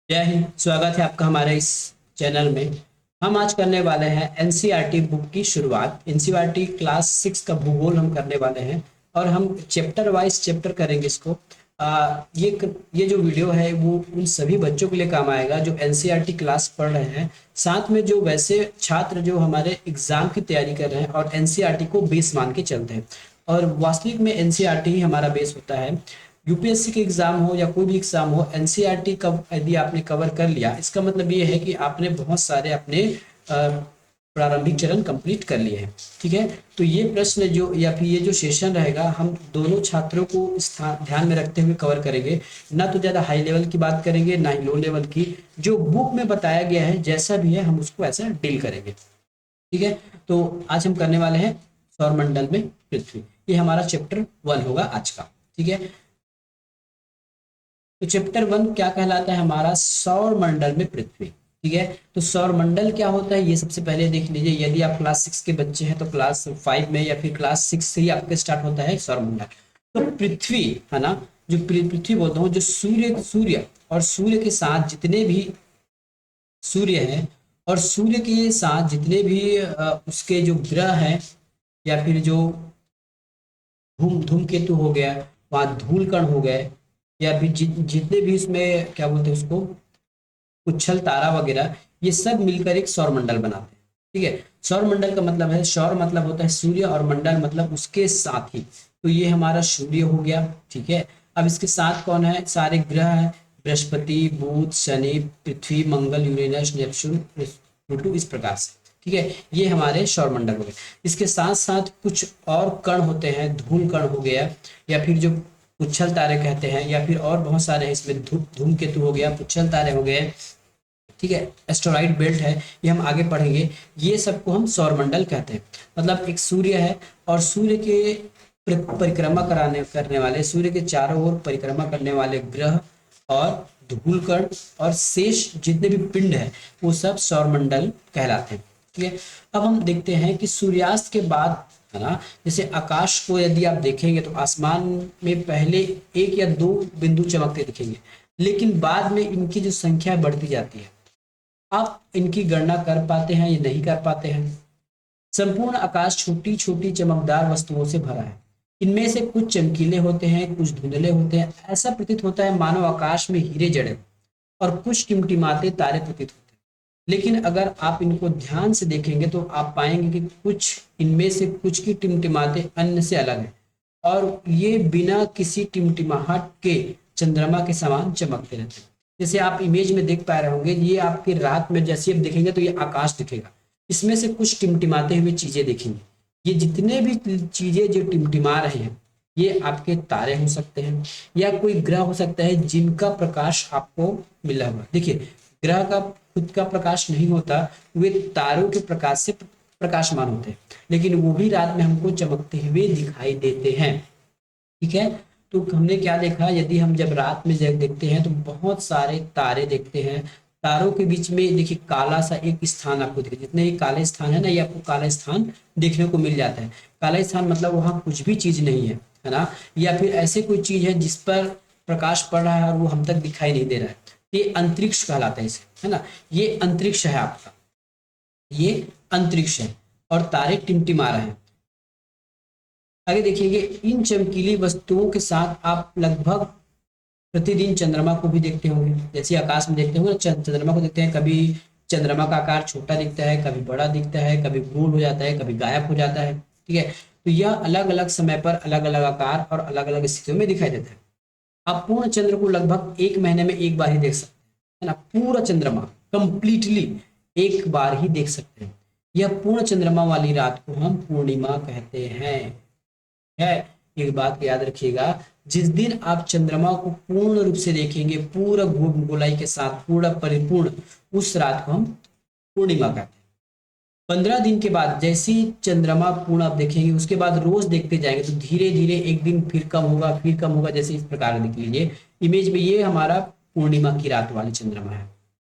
जय हिंद। स्वागत है आपका हमारे इस चैनल में। हम आज करने वाले हैं एनसीईआरटी बुक की शुरुआत। एनसीईआरटी क्लास 6 का भूगोल हम करने वाले हैं और हम चैप्टर वाइज चैप्टर करेंगे इसको। ये जो वीडियो है वो उन सभी बच्चों के लिए काम आएगा जो एनसीईआरटी क्लास पढ़ रहे हैं, साथ में जो वैसे छात्र जो हमारे एग्जाम की तैयारी कर रहे हैं और एनसीईआरटी को बेस मान के चलते हैं। और वास्तविक में एनसीईआरटी ही हमारा बेस होता है। यूपीएससी के एग्जाम हो या कोई भी एग्जाम हो, एनसीईआरटी का यदि आपने कवर कर लिया, इसका मतलब ये है कि आपने बहुत सारे अपने प्रारंभिक चरण कंप्लीट कर लिए हैं। ठीक है, तो ये प्रश्न जो या फिर ये जो सेशन रहेगा, हम दोनों छात्रों को स्थान ध्यान में रखते हुए कवर करेंगे। ना तो ज्यादा हाई लेवल की बात करेंगे, ना ही लो लेवल की। जो बुक में बताया गया है जैसा भी है हम उसको ऐसा डील करेंगे। ठीक है, तो आज हम करने वाले हैं सौरमंडल में पृथ्वी। ये हमारा चैप्टर 1 होगा आज का। ठीक है, तो चैप्टर 1 क्या कहलाता है हमारा? सौर मंडल में पृथ्वी। ठीक है, तो सौर मंडल क्या होता है ये सबसे पहले देख लीजिए। यदि आप क्लास 6 के बच्चे हैं तो क्लास 5 में या फिर क्लास 6 से ही आपके स्टार्ट होता है सौर मंडल। तो पृथ्वी है ना, जो पृथ्वी बोलता हूँ, जो सूर्य सूर्य और सूर्य के साथ जितने भी सूर्य हैं और सूर्य के साथ जितने भी उसके जो ग्रह हैं, या फिर जो धूमकेतु हो गया, वहाँ धूल कण हो गए, या फिर जितने भी इसमें क्या बोलते हैं उसको, उच्छल तारा वगैरह, ये सब मिलकर एक सौरमंडल बनाते हैं। ठीक है, सौरमंडल का मतलब है, सौर मतलब होता है सूर्य और मंडल मतलब उसके साथ ही। तो ये हमारा सूर्य हो गया। ठीक है, अब इसके साथ कौन है? सारे ग्रह हैं, बृहस्पति, बुध, शनि, पृथ्वी, मंगल, यूरेनस, नेपच्यून, प्लूटो, इस प्रकार से। ठीक है, ये हमारे सौरमंडल हो गए। इसके साथ साथ कुछ और कण होते हैं, धूल कण हो गया, या फिर जो उच्छल तारे कहते हैं, या फिर और बहुत सारे हैं इसमें, धूमकेतु हो गया, उच्छल तारे हो गए। ठीक है, एस्टेरॉइड बेल्ट है, ये हम आगे पढ़ेंगे। ये सबको हम सौरमंडल कहते हैं। मतलब एक सूर्य है और सूर्य के परिक्रमा कराने करने वाले, सूर्य के चारों ओर परिक्रमा करने वाले ग्रह और धूलकण और शेष जितने भी पिंड है वो सब सौरमंडल कहलाते हैं। ठीक है, अब हम देखते हैं कि सूर्यास्त के बाद, है ना, जैसे आकाश को यदि आप देखेंगे तो आसमान में पहले एक या दो बिंदु चमकते दिखेंगे, लेकिन बाद में इनकी जो संख्या बढ़ती जाती है। आप इनकी गणना कर पाते हैं या नहीं कर पाते हैं? संपूर्ण आकाश छोटी छोटी चमकदार वस्तुओं से भरा है। इनमें से कुछ चमकीले होते हैं, कुछ धुंधले होते हैं। ऐसा प्रतीत होता है मानो आकाश में हीरे जड़े हों, और कुछ टिमटिमाते तारे प्रतीत होते हैं। लेकिन अगर आप इनको ध्यान से देखेंगे तो आप पाएंगे कि कुछ इनमें से कुछ की टिमटिमाते अन्य से अलग है, और ये बिना किसी टिमटिमाहट के चंद्रमा के समान चमकते रहते हैं। जैसे आप इमेज में देख पा रहे होंगे, ये आपकी रात में जैसे आप देखेंगे तो ये आकाश दिखेगा, इसमें से कुछ टिमटिमाते हुए चीजें दिखेंगी। ये जितने भी चीजें जो टिमटिमा रहे हैं, ये आपके तारे हो सकते हैं या कोई ग्रह हो सकता है जिनका प्रकाश आपको मिला हुआ। देखिए, ग्रह का खुद का प्रकाश नहीं होता, वे तारों के प्रकाश से प्रकाशमान होते हैं, लेकिन वो भी रात में हमको चमकते हुए दिखाई देते हैं। ठीक है, तो हमने क्या देखा, यदि हम जब रात में जब देखते हैं तो बहुत सारे तारे देखते हैं। तारों के बीच में देखिए काला सा एक स्थान आपको दिखे, जितने ही काले स्थान है ना, ये आपको काला स्थान देखने को मिल जाता है। काला स्थान मतलब वहां कुछ भी चीज नहीं है ना, या फिर ऐसे कोई चीज है जिस पर प्रकाश पड़ रहा है और वो हम तक दिखाई नहीं दे रहा है। ये अंतरिक्ष कहलाता है इसे, है ना। ये अंतरिक्ष है आपका, ये अंतरिक्ष है, और तारे टिमटिमा रहे हैं। आगे देखिए, इन चमकीली वस्तुओं के साथ आप लगभग प्रतिदिन चंद्रमा को भी देखते होंगे। जैसे आकाश में देखते होंगे ना, चंद्रमा को देखते हैं, कभी चंद्रमा का आकार छोटा दिखता है, कभी बड़ा दिखता है, कभी गोल हो जाता है, कभी गायब हो जाता है। ठीक है, तो यह अलग अलग समय पर अलग अलग आकार और अलग अलग स्थितियों में दिखाई देता है। आप पूर्ण चंद्र को लगभग एक महीने में एक बार ही देख सकते हैं, है ना। पूरा चंद्रमा कंप्लीटली एक बार ही देख सकते हैं। यह पूर्ण चंद्रमा वाली रात को हम पूर्णिमा कहते हैं। है, एक बात याद रखिएगा, जिस दिन आप चंद्रमा को पूर्ण रूप से देखेंगे, पूरा गोलाई के साथ, पूरा परिपूर्ण, उस रात को हम पूर्णिमा कहते हैं। 15 दिन के बाद जैसे ही चंद्रमा पूर्ण आप देखेंगे, उसके बाद रोज देखते जाएंगे तो धीरे धीरे एक दिन फिर कम होगा, फिर कम होगा। जैसे इस प्रकार देख लीजिए इमेज में, ये हमारा पूर्णिमा की रात वाली चंद्रमा है।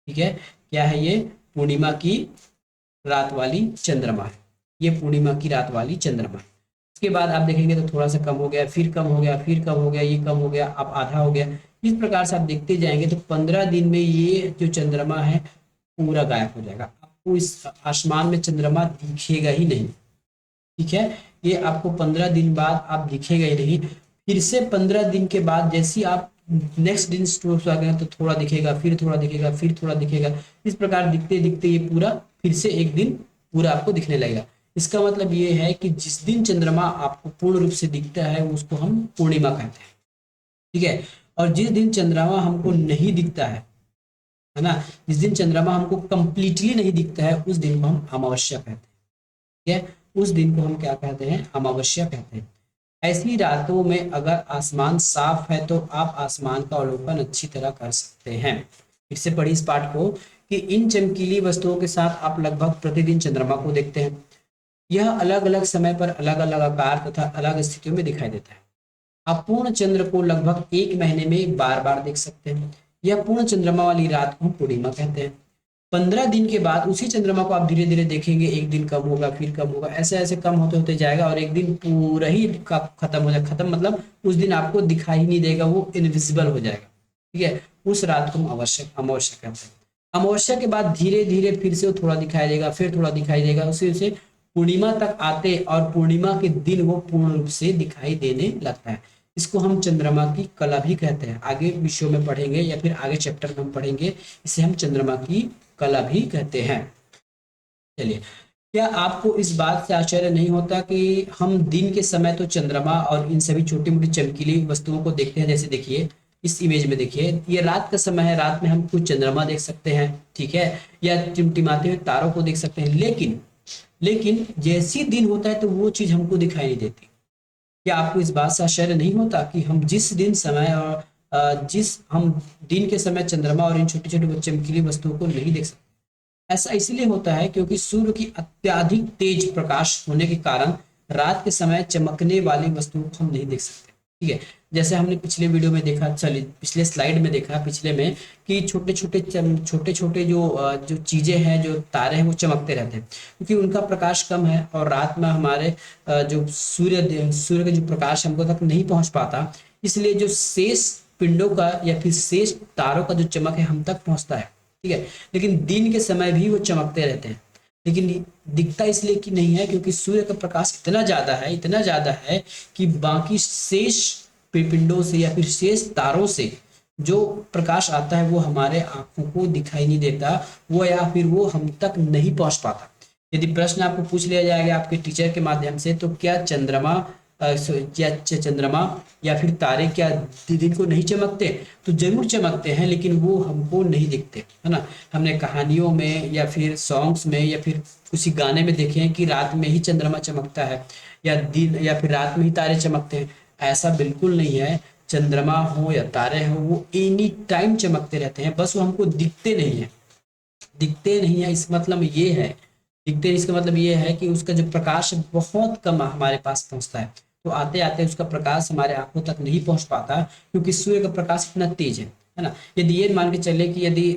ठीक है, क्या है ये? पूर्णिमा की रात वाली चंद्रमा है। ये पूर्णिमा की रात वाली चंद्रमा है। इसके बाद आप देखेंगे तो थोड़ा सा कम हो गया, फिर कम हो गया, फिर कम हो गया, ये कम हो गया, अब आधा हो गया। इस प्रकार से आप देखते जाएंगे तो 15 दिन में ये जो चंद्रमा है पूरा गायब हो जाएगा, आपको इस आसमान में चंद्रमा दिखेगा ही नहीं। ठीक है, ये आपको 15 दिन बाद आप दिखेगा ही नहीं। फिर से 15 दिन के बाद जैसे आप नेक्स्ट दिन स्टोर आ गए तो थोड़ा दिखेगा, फिर थोड़ा दिखेगा, फिर थोड़ा दिखेगा, इस प्रकार दिखते दिखते ये पूरा फिर से एक दिन पूरा आपको दिखने लगेगा। इसका मतलब ये है कि जिस दिन चंद्रमा आपको पूर्ण रूप से दिखता है उसको हम पूर्णिमा कहते हैं। ठीक है, और जिस दिन चंद्रमा हमको नहीं दिखता है ना, जिस दिन चंद्रमा हमको कंप्लीटली नहीं दिखता है उस दिन को हम अमावस्या कहते हैं। ठीक है, उस दिन को हम क्या कहते हैं, अमावस्या कहते हैं। ऐसी रातों में अगर आसमान साफ है तो आप आसमान का अवलोकन अच्छी तरह कर सकते हैं। फिर से पढ़िए इस पाठ को कि इन चमकीली वस्तुओं के साथ आप लगभग प्रतिदिन चंद्रमा को देखते हैं। यह अलग अलग समय पर अलग अलग आकार तथा अलग स्थितियों में दिखाई देता है। आप पूर्ण चंद्र को लगभग एक महीने में बार बार देख सकते हैं। यह पूर्ण चंद्रमा वाली रात को पूर्णिमा कहते हैं। 15 दिन के बाद उसी चंद्रमा को आप धीरे धीरे देखेंगे, एक दिन कम होगा, फिर कम होगा, ऐसे ऐसे कम होते होते जाएगा और एक दिन पूरा ही खत्म हो जाएगा। खत्म मतलब उस दिन आपको दिखाई नहीं देगा, वो इनविजिबल हो जाएगा। ठीक है, उस रात को हम अमावस्या कहते हैं। अमावस्या के बाद धीरे धीरे फिर से वो थोड़ा दिखाई देगा, फिर थोड़ा दिखाई देगा, उसी से पूर्णिमा तक आते और पूर्णिमा के दिन वो पूर्ण रूप से दिखाई देने लगता है। इसको हम चंद्रमा की कला भी कहते हैं। आगे विषयों में पढ़ेंगे या फिर आगे चैप्टर में हम पढ़ेंगे, इसे हम चंद्रमा की कला भी कहते हैं। चलिए, क्या आपको इस बात से आश्चर्य नहीं होता कि हम दिन के समय तो चंद्रमा और इन सभी छोटी मोटी चमकीली वस्तुओं को देखते हैं। जैसे देखिए इस इमेज में, देखिए ये रात का समय है, रात में हम कुछ चंद्रमा देख सकते हैं, ठीक है, या टिमटिमाते हुए तारों को देख सकते हैं। लेकिन लेकिन जैसी दिन होता है तो वो चीज हमको दिखाई नहीं देती। क्या आपको इस बात से आश्चर्य नहीं होता कि हम जिस दिन समय और जिस हम दिन के समय चंद्रमा और इन छोटी छोटी चमकीली वस्तुओं को नहीं देख सकते? ऐसा इसलिए होता है क्योंकि सूर्य की अत्यधिक तेज प्रकाश होने के कारण रात के समय चमकने वाली वस्तुओं को हम नहीं देख सकते। ठीक है, जैसे हमने पिछले वीडियो में देखा, चलिए पिछले स्लाइड में देखा, पिछले में कि छोटे छोटे जो चीजें हैं, जो तारे हैं वो चमकते रहते हैं क्योंकि उनका प्रकाश कम है और रात में हमारे जो सूर्य का जो प्रकाश हमको तक नहीं पहुंच पाता, इसलिए जो शेष पिंडों का या फिर शेष तारों का जो चमक है हम तक पहुंचता है। ठीक है, लेकिन दिन के समय भी वो चमकते रहते हैं, लेकिन दिखता इसलिए कि नहीं है क्योंकि सूर्य का प्रकाश इतना ज्यादा है कि बाकी शेष पिंडों से या फिर शेष तारों से जो प्रकाश आता है वो हमारे आंखों को दिखाई नहीं देता, वो या फिर वो हम तक नहीं पहुंच पाता। यदि प्रश्न आपको पूछ लिया जाएगा आपके टीचर के माध्यम से, तो क्या चंद्रमा या फिर तारे क्या दिन को नहीं चमकते? तो जरूर चमकते हैं, लेकिन वो हमको नहीं दिखते, है ना। हमने कहानियों में या फिर सॉन्ग्स में या फिर किसी गाने में देखे हैं कि रात में ही चंद्रमा चमकता है या दिन या फिर रात में ही तारे चमकते हैं। ऐसा बिल्कुल नहीं है। चंद्रमा हो या तारे हो वो एनी टाइम चमकते रहते हैं, बस वो हमको दिखते नहीं है। इस मतलब ये है, दिखते इसका मतलब ये है कि उसका जो प्रकाश बहुत कम हमारे पास पहुंचता है, तो आते आते उसका प्रकाश हमारे आंखों तक नहीं पहुंच पाता क्योंकि सूर्य का प्रकाश इतना तेज है ना। यदि ये मान के चले कि यदि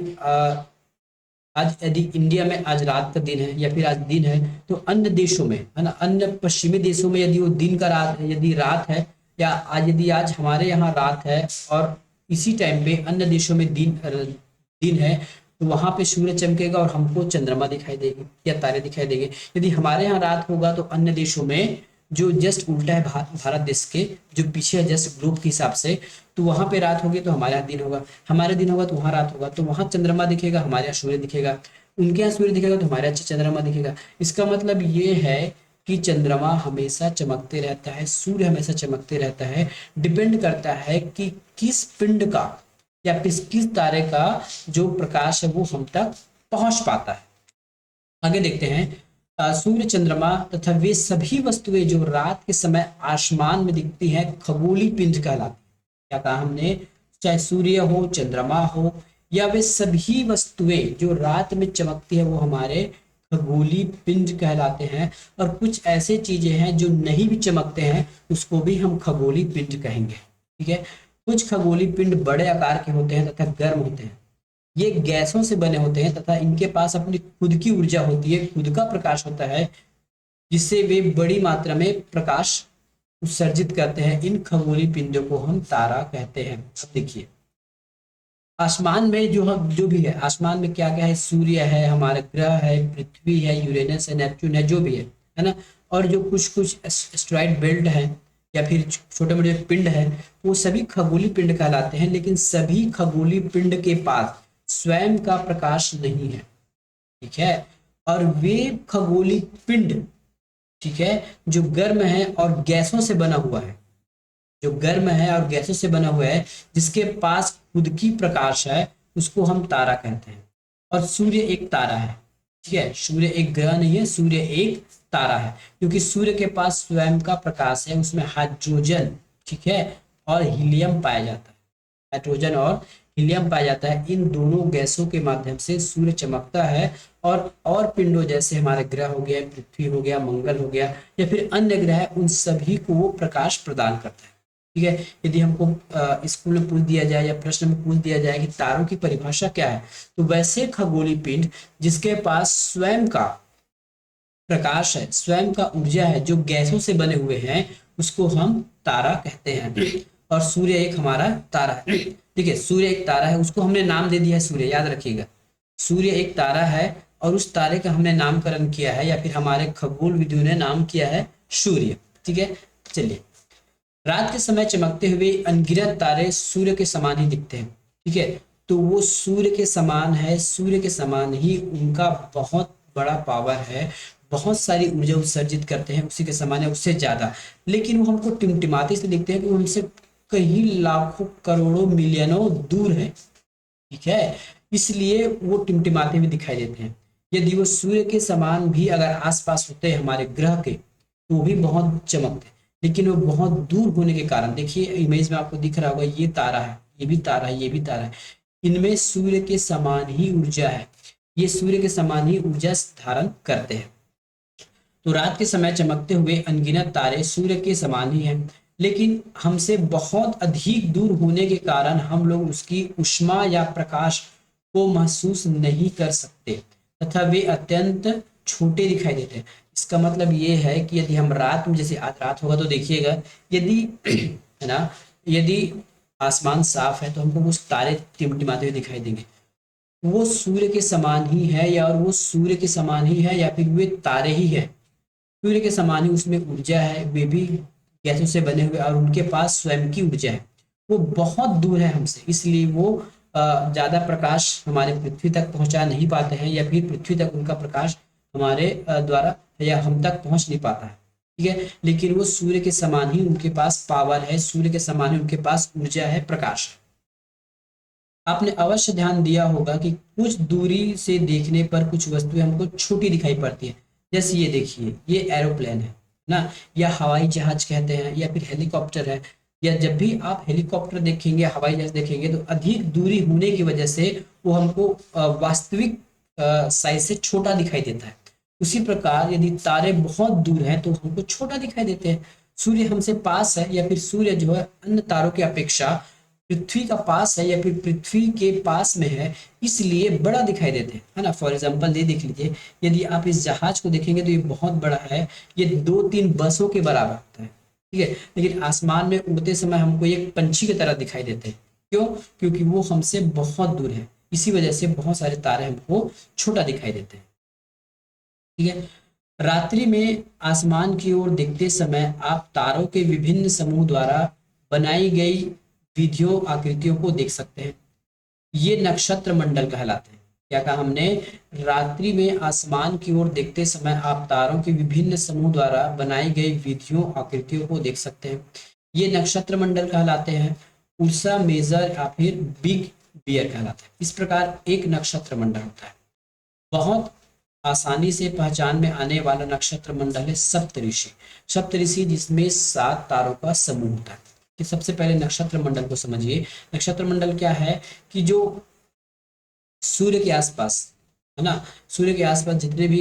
इंडिया में आज रात का दिन है या फिर आज दिन है, तो अन्य देशों में, है ना, अन्य पश्चिमी देशों में यदि वो दिन का यदि रात है, या आज हमारे यहाँ रात है और इसी टाइम पे अन्य देशों में दिन है, तो वहां पे सूर्य चमकेगा और हमको चंद्रमा दिखाई देगी या तारे दिखाई देंगे। यदि हमारे यहाँ रात होगा तो अन्य देशों में जो जस्ट उल्टा है भारत देश के जो पीछे है जस्ट ग्रुप के हिसाब से, तो वहां पे रात होगी तो हमारे यहाँ दिन होगा, हमारे दिन होगा तो वहां रात होगा, तो वहां चंद्रमा दिखेगा, हमारे यहाँ सूर्य दिखेगा, उनके यहाँ सूर्य दिखेगा तो हमारे यहाँ चंद्रमा दिखेगा। इसका मतलब ये है कि चंद्रमा हमेशा चमकते रहता है, सूर्य हमेशा चमकते रहता है। डिपेंड करता है कि किस पिंड का या फिर किस तारे का जो प्रकाश है वो हम तक पहुंच पाता है। आगे देखते हैं, सूर्य, चंद्रमा तथा वे सभी वस्तुएं जो रात के समय आसमान में दिखती हैं खगोलीय पिंड कहलाती हैं। क्या कहा हमने? चाहे सूर्य हो, चंद्रमा हो, या वे सभी वस्तुएं जो रात में चमकती है वो हमारे खगोलीय पिंड कहलाते हैं। और कुछ ऐसे चीजें हैं जो नहीं भी चमकते हैं उसको भी हम खगोलीय पिंड कहेंगे। ठीक है, कुछ खगोलीय पिंड बड़े आकार के होते हैं तथा गर्म होते हैं। ये गैसों से बने होते हैं तथा इनके पास अपनी खुद की ऊर्जा होती है, खुद का प्रकाश होता है, जिससे वे बड़ी मात्रा में प्रकाश उत्सर्जित करते हैं। इन खगोलीय पिंडों को हम तारा कहते हैं। अब देखिए आसमान में जो भी है, आसमान में क्या क्या है, सूर्य है, हमारा ग्रह है, पृथ्वी है, यूरेनस है, नेपच्यून है, जो भी है ना। और जो कुछ कुछ एस्ट्रॉइड बेल्ट है या फिर छोटे मोटे पिंड है, वो सभी खगोलीय पिंड कहलाते हैं। लेकिन सभी खगोलीय पिंड के पास स्वयं का प्रकाश नहीं है, ठीक है। और वे खगोलीय पिंड, ठीक है, जो गर्म है और गैसों से बना हुआ है, जो गर्म है और गैसों से बना हुआ है, जिसके पास खुद की प्रकाश है, उसको हम तारा कहते हैं। और सूर्य एक तारा है, ठीक है। सूर्य एक ग्रह नहीं है, सूर्य एक तारा है, क्योंकि सूर्य के पास स्वयं का प्रकाश है, उसमें हाइड्रोजन, ठीक है, और हीलियम पाया जाता है। हाइड्रोजन और हीलियम पाया जाता है। इन दोनों गैसों के माध्यम से सूर्य चमकता है। और पिंडों जैसे हमारे ग्रह हो गया, पृथ्वी हो गया, मंगल हो गया, या फिर अन्य ग्रह, उन सभी को वो प्रकाश प्रदान करता है, ठीक है। यदि हमको स्कूल में पूछ दिया जाए या प्रश्न में पूछ दिया जाए कि तारों की परिभाषा क्या है, तो वैसे खगोलीय पिंड जिसके पास स्वयं का प्रकाश है, स्वयं का ऊर्जा है, जो गैसों से बने हुए हैं, उसको हम तारा कहते हैं। और सूर्य एक हमारा तारा है, ठीक है। सूर्य एक तारा है, उसको हमने नाम दे दिया है सूर्य, याद रखिएगा। सूर्य एक तारा है और उस तारे का हमने नामकरण किया है, या फिर हमारे खगोल विदुओं ने नाम किया है सूर्य, ठीक है। चलिए, रात के समय चमकते हुए अनगिनत तारे सूर्य के समान ही दिखते हैं, ठीक है। तो वो सूर्य के समान है, सूर्य के समान ही उनका बहुत बड़ा पावर है, बहुत सारी ऊर्जा उत्सर्जित करते हैं, उसी के समान है, उससे ज्यादा। लेकिन वो हमको टिमटिमाते से दिखते हैं कि वो हमसे कई लाखों करोड़ों मिलियनों दूर है, ठीक है। इसलिए वो टिमटिमाते हुए दिखाई देते हैं। यदि वो सूर्य के समान भी अगर आसपास होते हैं हमारे ग्रह के, तो वो भी बहुत चमकते हैं। लेकिन वो बहुत दूर होने के कारण, देखिए इमेज में आपको दिख रहा होगा, ये तारा है, ये भी तारा है, ये भी तारा है, इनमें सूर्य के समान ही ऊर्जा है, ये सूर्य के समान ही ऊर्जा धारण करते हैं। तो रात के समय चमकते हुए अनगिनत तारे सूर्य के समान ही हैं, लेकिन हमसे बहुत अधिक दूर होने के कारण हम लोग उसकी ऊष्मा या प्रकाश को महसूस नहीं कर सकते, तथा वे अत्यंत छोटे दिखाई देते हैं। इसका मतलब ये है कि यदि हम रात में, जैसे आज रात होगा तो देखिएगा, यदि है ना, यदि आसमान साफ है तो हमको वो तारे टिमटिमाते हुए दिखाई देंगे। वो सूर्य के समान ही है, या और वो सूर्य के समान ही है, या फिर वे तारे ही है, सूर्य के समान ही उसमें ऊर्जा है, वे भी गैसों से बने हुए और उनके पास स्वयं की ऊर्जा है। वो बहुत दूर है हमसे, इसलिए वो ज्यादा प्रकाश हमारे पृथ्वी तक पहुंचा नहीं पाते हैं, या फिर पृथ्वी तक उनका प्रकाश हमारे द्वारा या हम तक पहुंच नहीं पाता है, ठीक है। लेकिन वो सूर्य के समान ही उनके पास पावर है, सूर्य के समान ही उनके पास ऊर्जा है, प्रकाश है। आपने अवश्य ध्यान दिया होगा कि कुछ दूरी से देखने पर कुछ वस्तुएं हमको छोटी दिखाई पड़ती है। जैसे ये देखिए, ये एरोप्लेन है ना, या हवाई जहाज कहते हैं, या फिर हेलीकॉप्टर है। या जब भी आप हेलीकॉप्टर देखेंगे, हवाई जहाज देखेंगे, तो अधिक दूरी होने की वजह से वो हमको वास्तविक साइज से छोटा दिखाई देता है। उसी प्रकार यदि तारे बहुत दूर हैं तो हमको छोटा दिखाई देते हैं। सूर्य हमसे पास है, या फिर सूर्य जो है अन्य तारों की अपेक्षा पृथ्वी का पास है, या फिर पृथ्वी के पास में है, इसलिए बड़ा दिखाई देते हैं, है ना। फॉर एग्जांपल ये देख लीजिए, यदि आप इस जहाज को देखेंगे तो ये बहुत बड़ा है, ये 2-3 बसों के बराबर होता है, ठीक है। लेकिन आसमान में उड़ते समय हमको एक पंछी की तरह दिखाई देते हैं। क्यों? क्योंकि वो हमसे बहुत दूर है, इसी वजह से बहुत सारे तारे हमको छोटा दिखाई देते हैं, ठीक है। रात्रि में आसमान की ओर देखते समय आप तारों के विभिन्न समूह द्वारा बनाई गई विधियों, आकृतियों को देख सकते हैं। ये नक्षत्र मंडल कहलाते हैं। क्या कहा हमने? रात्रि में आसमान की ओर देखते समय आप तारों के विभिन्न समूह द्वारा बनाई गई विधियों, आकृतियों को देख सकते हैं। ये नक्षत्र मंडल कहलाते हैं। उर्सा मेजर या फिर बिग बियर कहलाता है। इस प्रकार एक नक्षत्र मंडल होता है। बहुत आसानी से पहचान में आने वाला नक्षत्र मंडल है सप्तऋषि। सप्तऋषि जिसमें 7 तारों का समूह होता है। कि सबसे पहले नक्षत्र मंडल को समझिए। नक्षत्र मंडल क्या है कि जो सूर्य के आसपास, है ना, सूर्य के आसपास जितने भी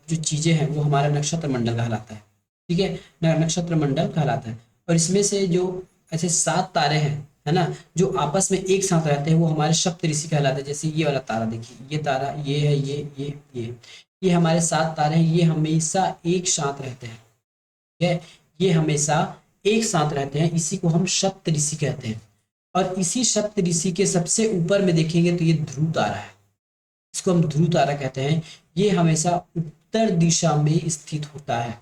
जो चीजें हैं वो हमारा नक्षत्र मंडल कहलाता है, ठीक है। नक्षत्र मंडल कहलाता है। और इसमें से जो ऐसे 7 तारे हैं, है ना, जो आपस में एक साथ रहते हैं, वो हमारे सप्तऋषि कहलाते हैं। जैसे ये वाला तारा देखिए, ये तारा, ये है, ये हमारे 7 तारे हैं। ये हमेशा एक साथ रहते हैं, ठीक है। ये हमेशा एक साथ रहते हैं, इसी को हम सप्तऋषि कहते हैं। और इसी सप्त ऋषि के सबसे ऊपर में देखेंगे तो ये ध्रुव तारा है, इसको हम ध्रुव तारा कहते हैं। ये हमेशा उत्तर दिशा में स्थित होता है।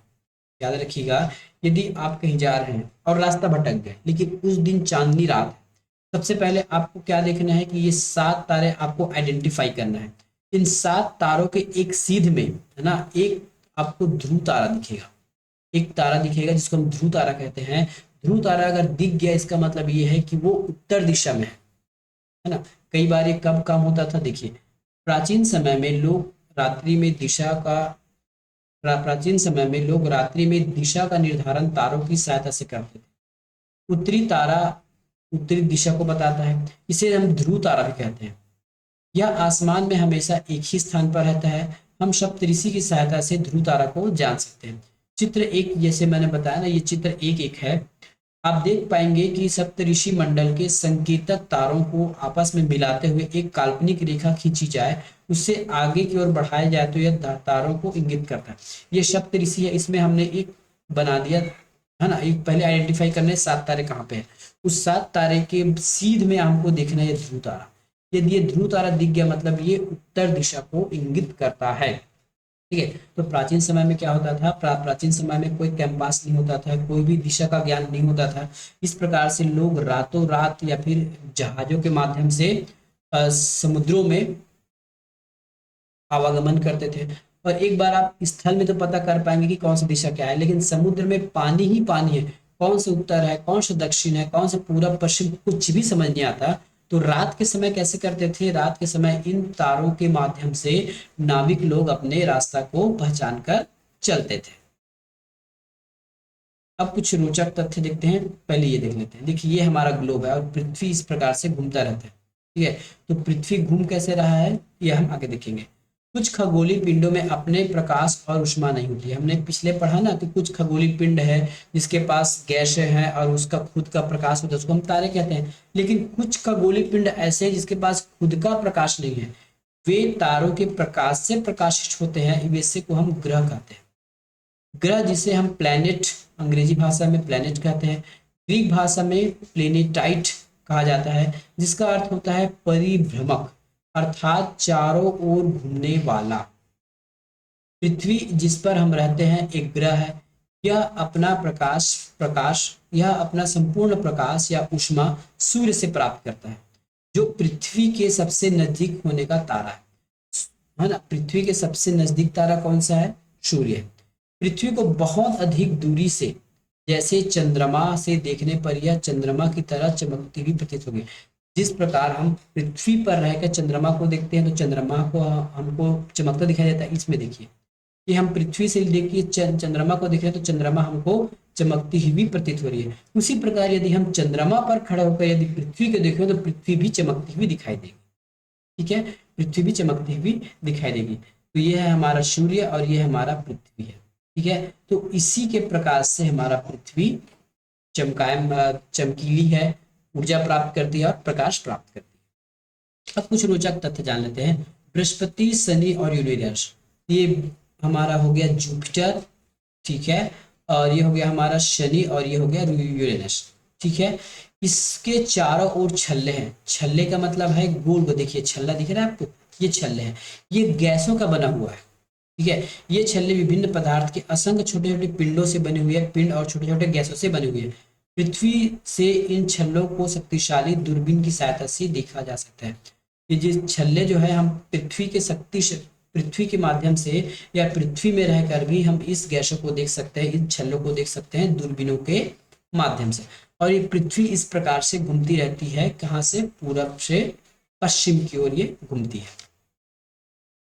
याद रखिएगा, यदि आप कहीं जा रहे हैं और रास्ता भटक गए, लेकिन उस दिन चांदनी रात है, सबसे पहले आपको क्या देखना है कि ये 7 तारे आपको आइडेंटिफाई करना है। इन 7 तारों के एक सीध में, है ना, एक आपको ध्रुव तारा दिखेगा, एक तारा दिखेगा जिसको हम ध्रुव तारा कहते हैं। ध्रुव तारा अगर दिख गया, इसका मतलब ये है कि वो उत्तर दिशा में है ना। कई बार ये कब काम होता था, देखिए प्राचीन समय में लोग रात्रि में दिशा का प्राचीन समय में लोग रात्रि में दिशा का निर्धारण तारों की सहायता से करते थे। उत्तरी तारा उत्तरी दिशा को बताता है, इसे हम ध्रुव तारा भी कहते हैं। यह आसमान में हमेशा एक ही स्थान पर रहता है। हम सप्तऋषि की सहायता से ध्रुव तारा को जान सकते हैं। चित्र एक, जैसे मैंने बताया ना, ये चित्र एक एक है। आप देख पाएंगे कि सप्तऋषि मंडल के संकेतक तारों को आपस में मिलाते हुए एक काल्पनिक रेखा खींची जाए, उससे आगे की ओर बढ़ाया जाए तो यह तारों को इंगित करता है। ये सप्तऋषि है, इसमें हमने एक बना दिया, है ना। एक पहले आइडेंटिफाई करने 7 तारे कहाँ पे है, उस 7 तारे के सीध में हमको देखना है ये ध्रुव तारा। यदि ये ध्रुव तारा दिख गया, मतलब ये उत्तर दिशा को इंगित करता है। ठीक है, तो प्राचीन समय में क्या होता था, प्राचीन समय में कोई कैंपास नहीं होता था, कोई भी दिशा का ज्ञान नहीं होता था। इस प्रकार से लोग रातों रात या फिर जहाजों के माध्यम से समुद्रों में आवागमन करते थे। और एक बार आप स्थल में तो पता कर पाएंगे कि कौन सी दिशा क्या है, लेकिन समुद्र में पानी ही पानी है, कौन से उत्तर है, कौन से दक्षिण है, कौन से पूरब पश्चिम, कुछ भी समझ नहीं आता। तो रात के समय कैसे करते थे, रात के समय इन तारों के माध्यम से नाविक लोग अपने रास्ता को पहचान कर चलते थे। अब कुछ रोचक तथ्य देखते हैं, पहले ये देख लेते हैं। देखिए ये हमारा ग्लोब है और पृथ्वी इस प्रकार से घूमता रहता है। ठीक है, तो पृथ्वी घूम कैसे रहा है ये हम आगे देखेंगे। कुछ खगोलीय पिंडों में अपने प्रकाश और ऊष्मा नहीं होती है। हमने पिछले पढ़ा ना कि कुछ खगोलीय पिंड है जिसके पास गैस है और उसका खुद का प्रकाश होता है, उसको हम तारे कहते हैं। लेकिन कुछ खगोलीय पिंड ऐसे हैं जिसके पास खुद का प्रकाश नहीं है, वे तारों के प्रकाश से प्रकाशित होते हैं, वैसे को हम ग्रह कहते हैं। ग्रह जिसे हम प्लैनेट, अंग्रेजी भाषा में प्लैनेट कहते हैं, ग्रीक भाषा में प्लेनेटाइट कहा जाता है, जिसका अर्थ होता है परिभ्रमक, अर्थात चारों ओर घूमने वाला। पृथ्वी जिस पर हम रहते हैं एक ग्रह है। यह अपना यह अपना संपूर्ण प्रकाश या ऊष्मा सूर्य से प्राप्त करता है, जो पृथ्वी के सबसे नजदीक होने का तारा है ना। पृथ्वी के सबसे नजदीक तारा कौन सा है, सूर्य है। पृथ्वी को बहुत अधिक दूरी से, जैसे चंद्रमा से देखने पर यह चंद्रमा की तरह चमकती हुई प्रतीत होगी। जिस प्रकार हम पृथ्वी पर रहकर चंद्रमा को देखते हैं तो चंद्रमा को हमको चमकता दिखाई देता है, इसमें देखिए कि हम पृथ्वी से देखिए चंद्रमा को देख रहे हैं तो चंद्रमा हमको चमकती हुई प्रतीत हो रही है। उसी प्रकार यदि हम चंद्रमा पर खड़े होकर यदि पृथ्वी को देखें तो पृथ्वी भी चमकती हुई दिखाई देगी। ठीक है, पृथ्वी भी चमकती हुई दिखाई देगी। तो ये है हमारा सूर्य और ये हमारा पृथ्वी है। ठीक है, तो इसी के प्रकाश से हमारा पृथ्वी चमकीली है, ऊर्जा प्राप्त करती है और प्रकाश प्राप्त करती है। अब कुछ रोचक तथ्य जान लेते हैं। बृहस्पति, शनि और यूरेनस, ये हमारा हो गया जुपिटर, ठीक है, और ये हो गया हमारा शनि और ये हो गया यूरेनस। ठीक है, इसके चारों ओर छल्ले हैं। छल्ले का मतलब है गोल को, देखिए छल्ला दिख रहा है आपको, ये छल्ले हैं, ये गैसों का बना हुआ है। ठीक है, ये छल्ले विभिन्न पदार्थ के असंख्य छोटे छोटे पिंडों से बने हुए हैं, पिंड और छोटे छोटे गैसों से बने हुए हैं। पृथ्वी से इन छल्लों को शक्तिशाली दूरबीन की सहायता से देखा जा सकता है। ये जो छल्ले जो है, हम पृथ्वी के माध्यम से या पृथ्वी में रहकर भी हम इस गैसों को देख सकते हैं, इन छल्लों को देख सकते हैं दूरबीनों के माध्यम से। और ये पृथ्वी इस प्रकार से घूमती रहती है, कहाँ से, पूरब से पश्चिम की ओर ये घूमती है।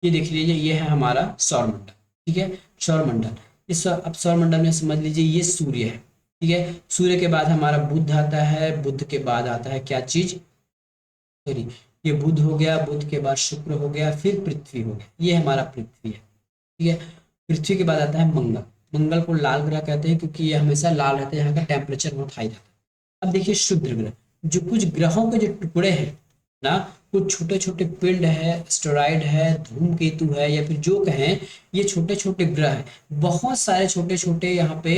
ये देख लीजिए, ये है हमारा सौरमंडल। ठीक है, सौरमंडल, इस अब सौरमंडल में समझ लीजिए ये सूर्य है। ठीक है, सूर्य के बाद हमारा बुध आता है, बुध के बाद आता है क्या चीज, सॉरी, ये बुध हो गया, बुध के बाद शुक्र हो गया, फिर पृथ्वी हो गया, ये हमारा पृथ्वी है। ठीक है, पृथ्वी के बाद आता है मंगल। मंगल को लाल ग्रह कहते हैं क्योंकि ये हमेशा लाल रहता है, यहाँ का टेम्परेचर बहुत हाई रहता है। अब देखिए शुक्र ग्रह, जो कुछ ग्रहों के जो टुकड़े हैं ना, कुछ छोटे छोटे पिंड है, एस्टेरॉइड है, धूमकेतु है, या फिर जो कहें ये छोटे छोटे ग्रह है, बहुत सारे छोटे छोटे यहाँ पे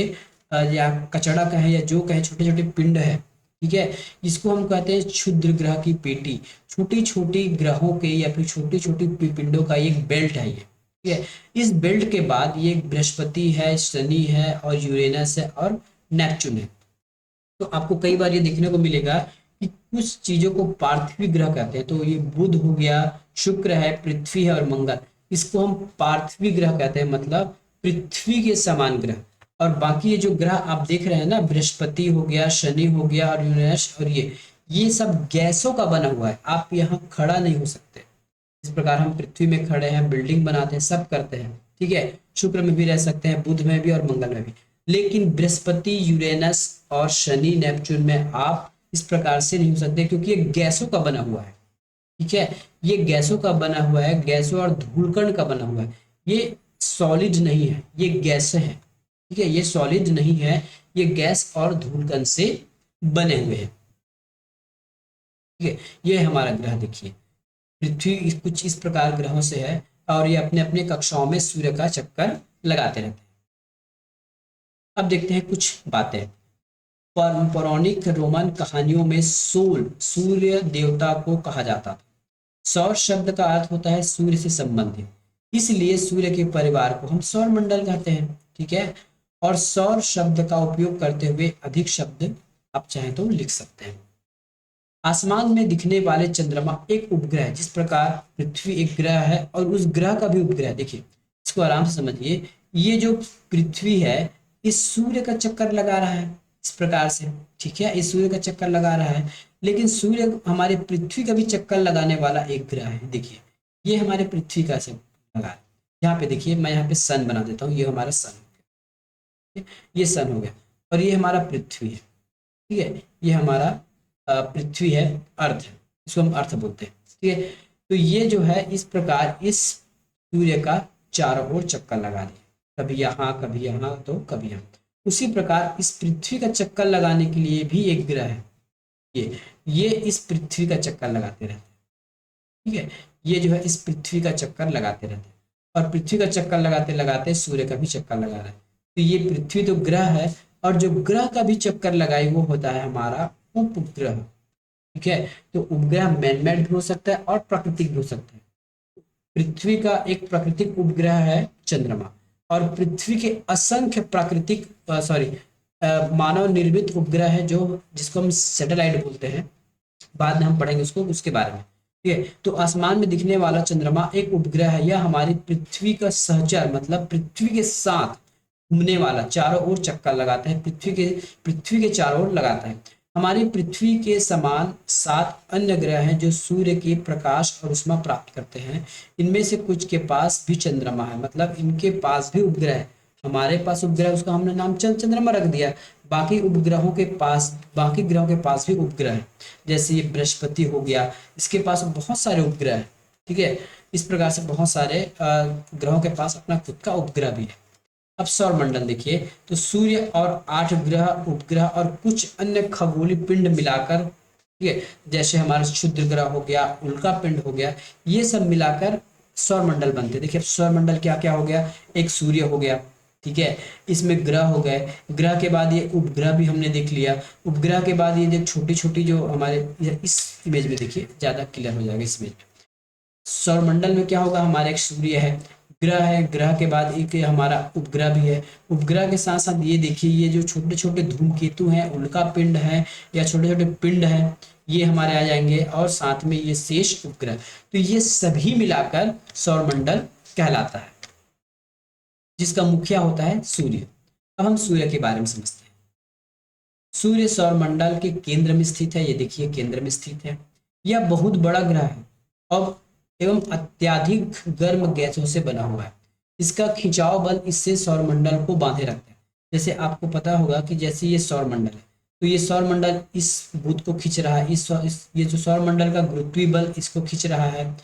या कचड़ा कहें या जो कहें छोटे छोटे पिंड है, ठीक है। इसको हम कहते हैं क्षुद्र ग्रह की पेटी, छोटी छोटी ग्रहों के या फिर छोटी छोटी पिंडों का एक बेल्ट है ये, ठीक है। इस बेल्ट के बाद ये बृहस्पति है, शनि है और यूरेनस है और नेपच्यून है। तो आपको कई बार ये देखने को मिलेगा कि कुछ चीजों को पार्थिव ग्रह कहते हैं। तो ये बुध हो गया, शुक्र है, पृथ्वी है और मंगल, इसको हम पार्थिव ग्रह कहते हैं, मतलब पृथ्वी के समान ग्रह। और बाकी ये जो ग्रह आप देख रहे हैं ना, बृहस्पति हो गया, शनि हो गया और यूरेनस और ये सब गैसों का बना हुआ है। आप यहाँ खड़ा नहीं हो सकते। इस प्रकार हम पृथ्वी में खड़े हैं, बिल्डिंग बनाते हैं, सब करते हैं, ठीक है। शुक्र में भी रह सकते हैं, बुध में भी और मंगल में भी। लेकिन बृहस्पति, यूरेनस और शनि, नेपच्यून में आप इस प्रकार से नहीं हो सकते, क्योंकि ये गैसों का बना हुआ है, ठीक है। ये गैसों का बना हुआ है, गैसों और धूलकण का बना हुआ है। ये सॉलिड नहीं है, ये गैस है, ठीक है। ये सॉलिड नहीं है, ये गैस और धूलकण से बने हुए हैं, ठीक है। ये हमारा ग्रह देखिए, पृथ्वी कुछ इस प्रकार ग्रहों से है और ये अपने अपने कक्षाओं में सूर्य का चक्कर लगाते रहते हैं। अब देखते हैं कुछ बातें। पौराणिक रोमन कहानियों में सोल सूर्य देवता को कहा जाता था। सौर शब्द का अर्थ होता है सूर्य से संबंधित, इसलिए सूर्य के परिवार को हम सौर मंडल कहते हैं, ठीक है। और सौर शब्द का उपयोग करते हुए अधिक शब्द आप चाहें तो लिख सकते हैं। आसमान में दिखने वाले चंद्रमा एक उपग्रह है। जिस प्रकार पृथ्वी एक ग्रह है और उस ग्रह का भी उपग्रह, देखिए इसको आराम से समझिए। ये जो पृथ्वी है इस सूर्य का चक्कर लगा रहा है इस प्रकार से, ठीक है। इस सूर्य का चक्कर लगा रहा है, लेकिन सूर्य हमारे पृथ्वी का भी चक्कर लगाने वाला एक ग्रह है। देखिए ये हमारे पृथ्वी का चक्कर लगा है। यहाँ पे देखिए, मैं यहाँ पे सन बना देता हूँ, ये हमारा सन हो गया, ये सन हो गया और ये हमारा पृथ्वी है, ठीक है। ये हमारा पृथ्वी है, अर्थ है, इसको हम अर्थ बोलते हैं, ठीक है। तो ये जो है इस प्रकार इस सूर्य का चारों ओर चक्कर लगा दिया, कभी यहाँ कभी यहाँ तो कभी यहाँ। उसी प्रकार इस पृथ्वी का चक्कर लगाने के लिए भी एक ग्रह है, ये इस पृथ्वी का चक्कर लगाते रहते हैं, ठीक है। ये जो है इस पृथ्वी का चक्कर लगाते रहते हैं और पृथ्वी का चक्कर लगाते लगाते सूर्य का भी चक्कर लगा रहा है। तो ये पृथ्वी तो ग्रह है और जो ग्रह का भी चक्कर लगाए वो होता है हमारा उपग्रह, ठीक है। तो उपग्रह मैनमेड भी हो सकता है और प्राकृतिक भी हो सकता है। पृथ्वी का एक प्राकृतिक उपग्रह है चंद्रमा, और पृथ्वी के असंख्य प्राकृतिक मानव निर्मित उपग्रह है जो जिसको हम सैटेलाइट बोलते हैं। बाद में हम पढ़ेंगे उसको, उसके बारे में, ठीक है। तो आसमान में दिखने वाला चंद्रमा एक उपग्रह है, यह हमारी पृथ्वी का सहचर, मतलब पृथ्वी के साथ घूमने वाला, चारों ओर चक्कर लगाता है, पृथ्वी के चारों ओर लगाता है। हमारी पृथ्वी के समान 7 अन्य ग्रह हैं जो सूर्य के प्रकाश और उष्मा प्राप्त करते हैं। इनमें से कुछ के पास भी चंद्रमा है, मतलब इनके पास भी उपग्रह है। हमारे पास उपग्रह, उसका हमने नाम चंद्रमा रख दिया। बाकी उपग्रहों के पास, बाकी ग्रहों के पास भी उपग्रह है। जैसे ये बृहस्पति हो गया, इसके पास बहुत सारे उपग्रह है, ठीक है। इस प्रकार से बहुत सारे ग्रहों के पास अपना खुद का उपग्रह भी है। अब सौर मंडल देखिए, तो सूर्य और 8 ग्रह, उपग्रह और कुछ अन्य खगोलीय पिंड मिलाकर, ठीक है, जैसे हमारा क्षुद्र ग्रह हो गया, उल्का पिंड हो गया, ये सब मिलाकर सौर मंडल बनते। देखिए अब सौर मंडल क्या क्या हो गया, एक सूर्य हो गया, ठीक है, इसमें ग्रह हो गए, ग्रह के बाद ये उपग्रह भी हमने देख लिया, उपग्रह के बाद ये जो छोटी छोटी जो हमारे इस इमेज में देखिए ज्यादा क्लियर हो जाएगा। इसमें सौर मंडल में क्या होगा, हमारा एक सूर्य है, ग्रह है, ग्रह के बाद एक हमारा उपग्रह भी है। उपग्रह के साथ साथ ये देखिए ये जो छोटे छोटे धूमकेतु हैं, उल्का पिंड है या छोटे छोटे पिंड हैं, ये हमारे आ जाएंगे, और साथ में ये शेष उपग्रह। तो ये सभी मिलाकर सौरमंडल कहलाता है, जिसका मुखिया होता है सूर्य। अब हम सूर्य के बारे में समझते हैं। सूर्य सौरमंडल के केंद्र में स्थित है, ये देखिए केंद्र में स्थित है। यह बहुत बड़ा ग्रह है और एवं अत्यधिक गर्म गैसों से बना हुआ है। इसका खिंचाव बल इससे सौरमंडल को बांधे रखता है। जैसे आपको पता होगा कि जैसे ये सौरमंडल है, तो ये सौरमंडल इस बुध को खींच रहा है, ये जो सौरमंडल का गुरुत्वीय बल इसको खींच रहा है,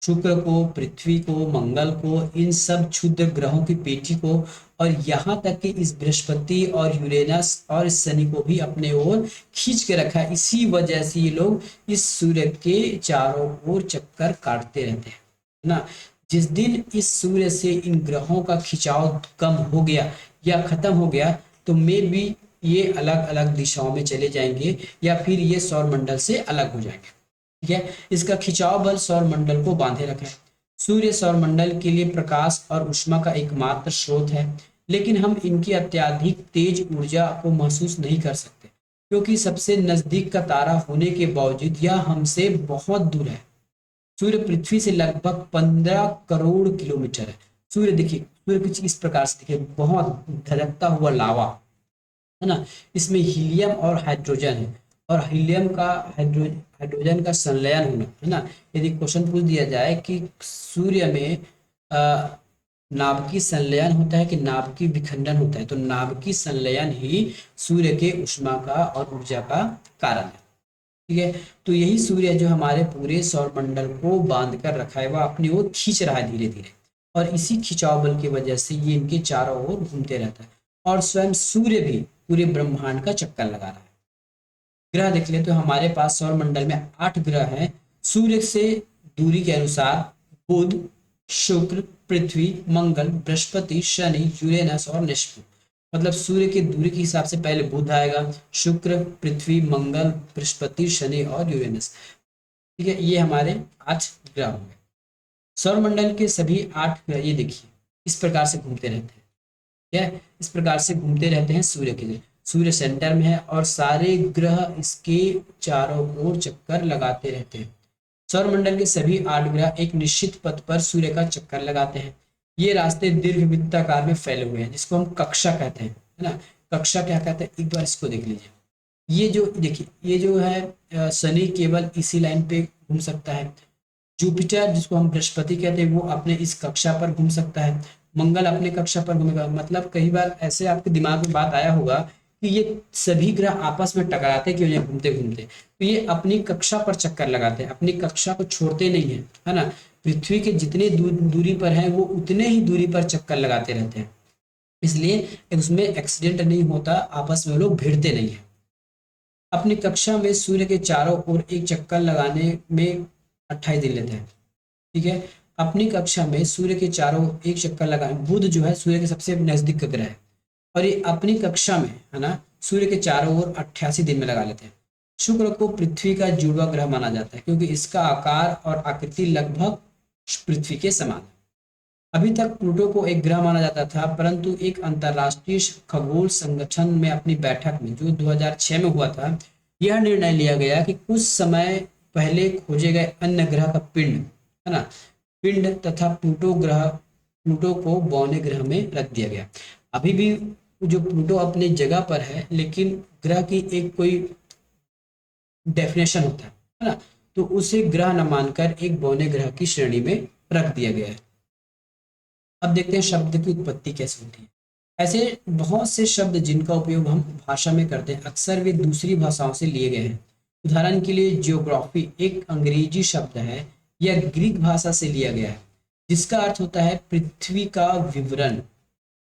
शुक्र को, पृथ्वी को, मंगल को, इन सब क्षुद्र ग्रहों की पेटी को, और यहाँ तक कि इस बृहस्पति और यूरेनस और इस शनि को भी अपने ओर खींच के रखा है। इसी वजह से ये लोग इस सूर्य के चारों ओर चक्कर काटते रहते हैं ना। जिस दिन इस सूर्य से इन ग्रहों का खिंचाव कम हो गया या खत्म हो गया, तो मे भी ये अलग अलग दिशाओं में चले जाएंगे या फिर ये सौरमंडल से अलग हो जाएंगे। ठीक है, इसका खिंचाव बल सौरमंडल को बांधे रखा है। सूर्य सौरमंडल के लिए प्रकाश और ऊष्मा का एकमात्र स्रोत है, लेकिन हम इनकी अत्यधिक तेज ऊर्जा को महसूस नहीं कर सकते, क्योंकि सबसे नजदीक का तारा होने के बावजूद यह हमसे बहुत दूर है। सूर्य पृथ्वी से लगभग 15 करोड़ किलोमीटर है। सूर्य देखिए, सूर्य कुछ इस प्रकार से देखिए, बहुत धड़कता हुआ लावा है ना। इसमें हीलियम और हाइड्रोजन है, और हीलियम का हाइड्रोजन का संलयन होना है ना। यदि क्वेश्चन पूछ दिया जाए कि सूर्य में नाभिकीय संलयन होता है कि नाभिकीय विखंडन होता है, तो नाभिकीय संलयन ही सूर्य के ऊष्मा का और ऊर्जा का कारण है। ठीक है, तो यही सूर्य जो हमारे पूरे सौरमंडल को बांध कर रखा है, वह अपनी ओर खींच रहा है धीरे धीरे, और इसी खिंचाव बल की वजह से ये इनके चारों ओर घूमते रहता है, और स्वयं सूर्य भी पूरे ब्रह्मांड का चक्कर लगा रहा है। ग्रह देख ले तो हमारे पास सौरमंडल में 8 ग्रह हैं सूर्य से दूरी के अनुसार। बुध, शुक्र, पृथ्वी, मंगल, बृहस्पति, शनि, यूरेनस और नेपच्यून। मतलब सूर्य की दूरी के हिसाब से पहले बुध आएगा, शुक्र, पृथ्वी, मंगल, बृहस्पति, शनि और यूरेनस। ठीक है, ये हमारे 8 ग्रह होंगे। सौरमंडल के सभी 8 ग्रह ये देखिए इस प्रकार से घूमते रहते हैं। ठीक है, इस प्रकार से घूमते रहते हैं सूर्य के। सूर्य सेंटर में है और सारे ग्रह इसके चारों ओर चक्कर लगाते रहते हैं। सौरमंडल के सभी 8 ग्रह एक निश्चित पथ पर सूर्य का चक्कर लगाते हैं। ये रास्ते दीर्घवृत्ताकार में फैले हुए हैं, जिसको हम कक्षा कहते हैं, है ना। कक्षा क्या कहते हैं, एक बार इसको देख लीजिए। ये जो देखिए, ये जो है शनि केवल इसी लाइन पे घूम सकता है। जुपिटर जिसको हम बृहस्पति कहते हैं, वो अपने इस कक्षा पर घूम सकता है। मंगल अपने कक्षा पर घूमेगा। मतलब कई बार ऐसे आपके दिमाग में बात आया होगा कि ये सभी ग्रह आपस में टकराते क्यों नहीं घूमते घूमते, तो ये अपनी कक्षा पर चक्कर लगाते हैं, अपनी कक्षा को छोड़ते नहीं है, है ना। पृथ्वी के जितने दूरी पर है वो उतने ही दूरी पर चक्कर लगाते रहते हैं, इसलिए उसमें एक्सीडेंट नहीं होता, आपस में लोग भिड़ते नहीं है। अपनी कक्षा में सूर्य के चारों ओर एक चक्कर लगाने में 28 दिन लेते हैं। ठीक है, अपनी कक्षा में सूर्य के चारों ओर एक चक्कर लगाने, बुध जो है सूर्य के सबसे नजदीक का ग्रह है, और ये अपनी कक्षा में है ना सूर्य के चारों ओर 88 दिन में लगा लेते हैं। शुक्र को पृथ्वी का जुड़वा ग्रह माना जाता है, क्योंकि इसका आकार और आकृति लगभग पृथ्वी के समान है। अभी तक प्लूटो को एक ग्रह माना जाता था, परंतु एक अंतरराष्ट्रीय खगोल संगठन में अपनी बैठक में जो 2006 में हुआ था, यह निर्णय लिया गया कि कुछ समय पहले खोजे गए अन्य ग्रह का पिंड, है ना, पिंड तथा प्लूटो को बौने ग्रह में रख दिया गया। अभी भी जो प्लूटो अपनी जगह पर है, लेकिन ग्रह की एक कोई डेफिनेशन होता है ना, तो उसे ग्रह न मानकर एक बौने ग्रह की श्रेणी में रख दिया गया है। अब देखते हैं शब्द की उत्पत्ति कैसे होती है। ऐसे बहुत से शब्द जिनका उपयोग हम भाषा में करते हैं, अक्सर वे दूसरी भाषाओं से लिए गए हैं। उदाहरण के लिए जियोग्राफी एक अंग्रेजी शब्द है, यह ग्रीक भाषा से लिया गया है, जिसका अर्थ होता है पृथ्वी का विवरण